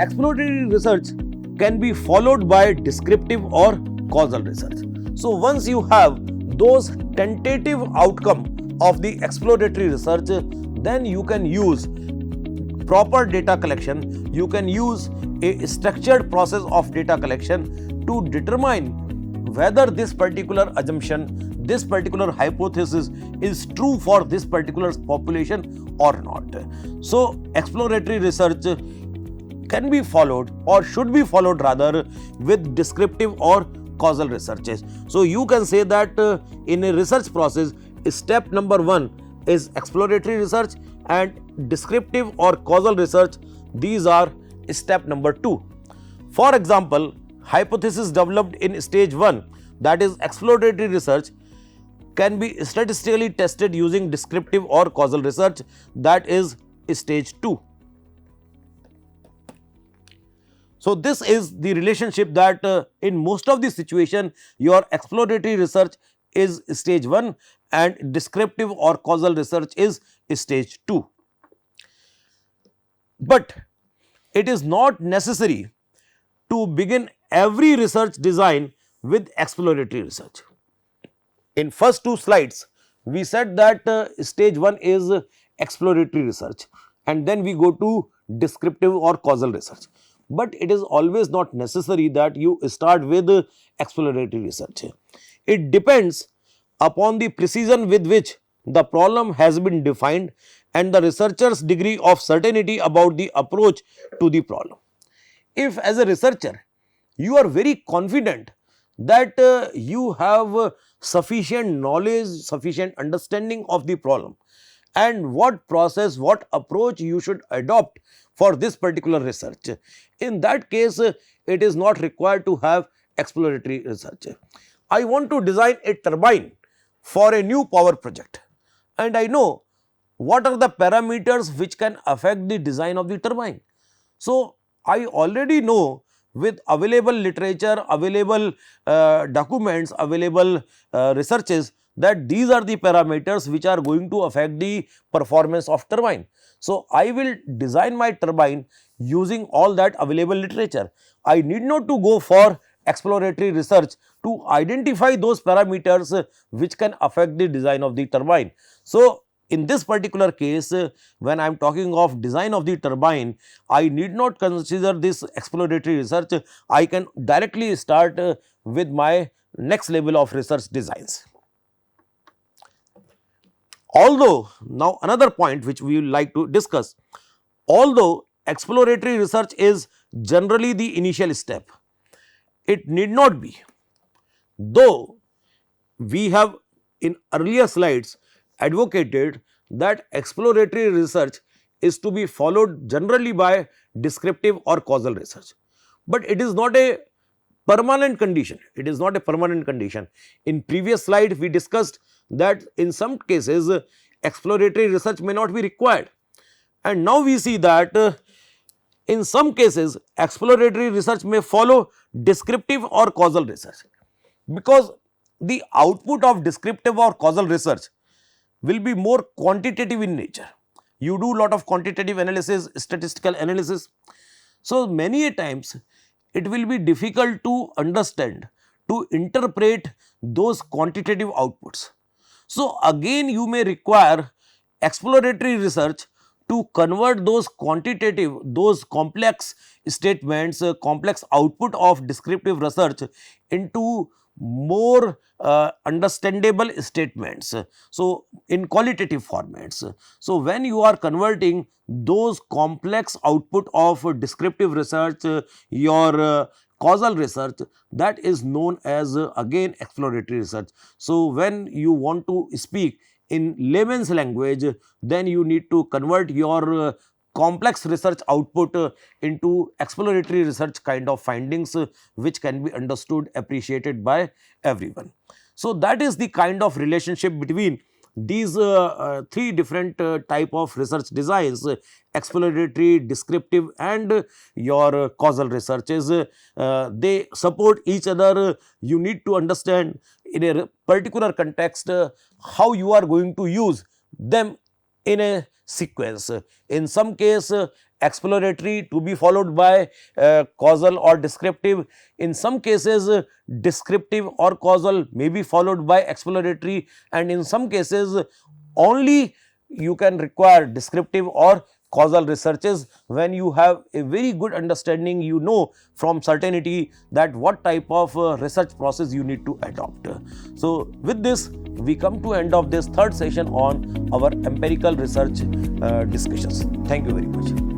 exploratory research can be followed by descriptive or causal research. So once you have those tentative outcome of the exploratory research, then you can use proper data collection, you can use a structured process of data collection to determine whether this particular assumption, this particular hypothesis is true for this particular population or not. So exploratory research can be followed or should be followed rather with descriptive or causal researches. So you can say that in a research process, step number 1 is exploratory research and descriptive or causal research, these are step number 2. For example, hypothesis developed in stage 1, that is exploratory research, can be statistically tested using descriptive or causal research, that is stage 2. So this is the relationship that in most of the situation your exploratory research is stage 1 and descriptive or causal research is stage 2. But it is not necessary to begin every research design with exploratory research. In first 2 slides, we said that stage 1 is exploratory research and then we go to descriptive or causal research. But it is always not necessary that you start with exploratory research. It depends upon the precision with which the problem has been defined and the researcher's degree of certainty about the approach to the problem. If as a researcher you are very confident that you have sufficient knowledge, sufficient understanding of the problem and what process, what approach you should adopt for this particular research, in that case it is not required to have exploratory research. I want to design a turbine for a new power project and I know what are the parameters which can affect the design of the turbine. So I already know with available literature, available documents, available researches that these are the parameters which are going to affect the performance of turbine. So I will design my turbine using all that available literature. I need not to go for exploratory research to identify those parameters which can affect the design of the turbine. So in this particular case, when I am talking of design of the turbine, I need not consider this exploratory research, I can directly start with my next level of research designs. Although, now another point which we will like to discuss, although exploratory research is generally the initial step, it need not be, though we have in earlier slides advocated that exploratory research is to be followed generally by descriptive or causal research, but it is not a permanent condition. It is not a permanent condition. In previous slide we discussed that in some cases exploratory research may not be required, and now we see that in some cases exploratory research may follow descriptive or causal research, because the output of descriptive or causal research will be more quantitative in nature. You do lot of quantitative analysis, statistical analysis. So many a times it will be difficult to understand, to interpret those quantitative outputs. So again you may require exploratory research to convert those quantitative, those complex statements, complex output of descriptive research into more understandable statements. So in qualitative formats. So when you are converting those complex output of descriptive research, your causal research, that is known as again exploratory research. So when you want to speak in layman's language, then you need to convert your complex research output into exploratory research kind of findings which can be understood, appreciated by everyone. So that is the kind of relationship between these 3 different type of research designs, exploratory, descriptive and your causal researches. They support each other. You need to understand in a particular context how you are going to use them in a sequence. In some case exploratory to be followed by causal or descriptive. In some cases, descriptive or causal may be followed by exploratory, and in some cases only you can require descriptive or causal researches when you have a very good understanding, you know from certainty that what type of research process you need to adopt. So, with this we come to end of this third session on our empirical research discussions. Thank you very much.